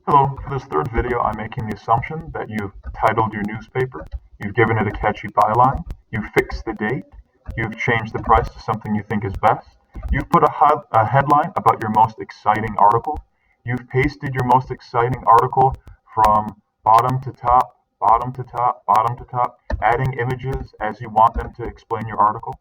Hello, for this third video I'm making the assumption that you've titled your newspaper, you've given it a catchy byline, you've fixed the date, you've changed the price to something you think is best, you've put a headline about your most exciting article, you've pasted your most exciting article from bottom to top, bottom to top, bottom to top, adding images as you want them to explain your article.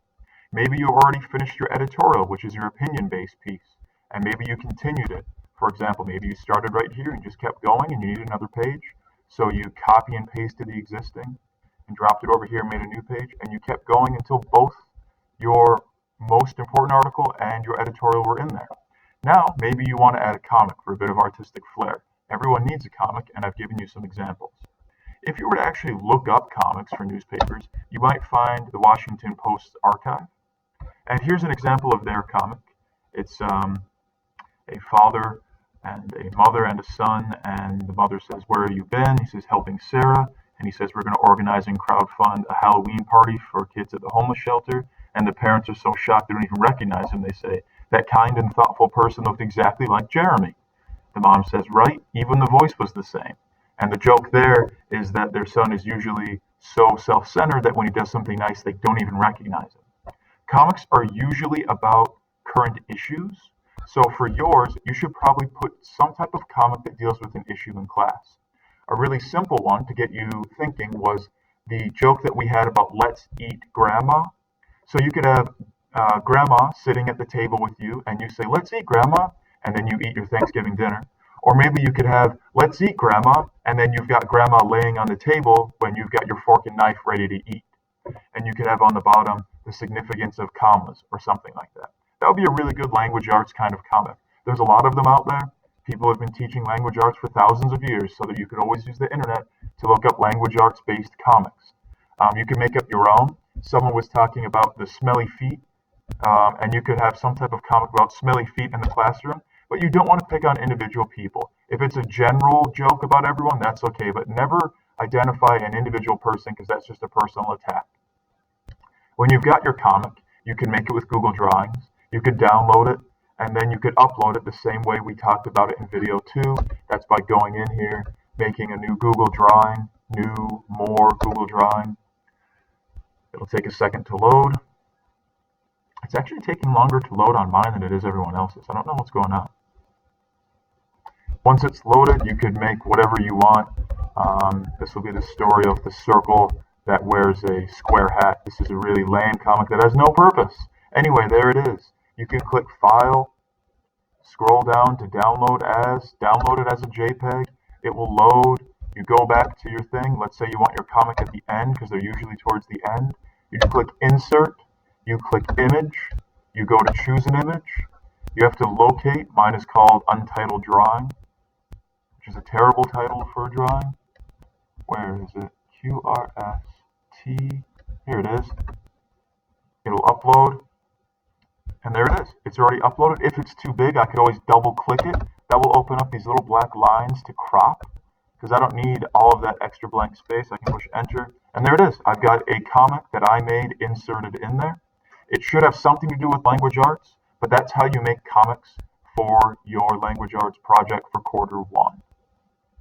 Maybe you already finished your editorial, which is your opinion-based piece, and maybe you continued it. For example, maybe you started right here and just kept going and you needed another page, so you copy and pasted the existing and dropped it over here and made a new page, and you kept going until both your most important article and your editorial were in there. Now, maybe you want to add a comic for a bit of artistic flair. Everyone needs a comic, and I've given you some examples. If you were to actually look up comics for newspapers, you might find the Washington Post's archive. And here's an example of their comic. It's a father and a mother and a son, and the mother says, "Where have you been?" He says, "Helping Sarah." And he says, "We're going to organize and crowdfund a Halloween party for kids at the homeless shelter." And the parents are so shocked they don't even recognize him. They say, "That kind and thoughtful person looked exactly like Jeremy." The mom says, "Right, even the voice was the same." And the joke there is that their son is usually so self-centered that when he does something nice, they don't even recognize him. Comics are usually about current issues. So for yours, you should probably put some type of comic that deals with an issue in class. A really simple one to get you thinking was the joke that we had about "Let's eat Grandma." So you could have Grandma sitting at the table with you, and you say, "Let's eat Grandma," and then you eat your Thanksgiving dinner. Or maybe you could have "Let's eat Grandma," and then you've got Grandma laying on the table when you've got your fork and knife ready to eat. And you could have on the bottom the significance of commas or something like that. That would be a really good language arts kind of comic. There's a lot of them out there. People have been teaching language arts for thousands of years, so that you could always use the internet to look up language arts based comics. You can make up your own. Someone was talking about the smelly feet, and you could have some type of comic about smelly feet in the classroom, but you don't want to pick on individual people. If it's a general joke about everyone, that's okay, but never identify an individual person, because that's just a personal attack. When you've got your comic, you can make it with Google Drawings. You could download it, and then you could upload it the same way we talked about it in video 2. That's by going in here, making a new Google Drawing, new, more Google Drawing. It'll take a second to load. It's actually taking longer to load on mine than it is everyone else's. I don't know what's going on. Once it's loaded, you could make whatever you want. This will be the story of the circle that wears a square hat. This is a really lame comic that has no purpose. Anyway, there it is. You can click File, scroll down to download it as a JPEG. It will load. You go back to your thing. Let's say you want your comic at the end, because they're usually towards the end. You click Insert. You click Image. You go to choose an image. You have to locate. Mine is called Untitled Drawing, which is a terrible title for a drawing. Where is it? QRST. Here it is. It'll upload. And there it is. It's already uploaded. If it's too big, I could always double click it. That will open up these little black lines to crop, because I don't need all of that extra blank space. I can push enter. And there it is. I've got a comic that I made inserted in there. It should have something to do with language arts, but that's how you make comics for your language arts project for quarter 1.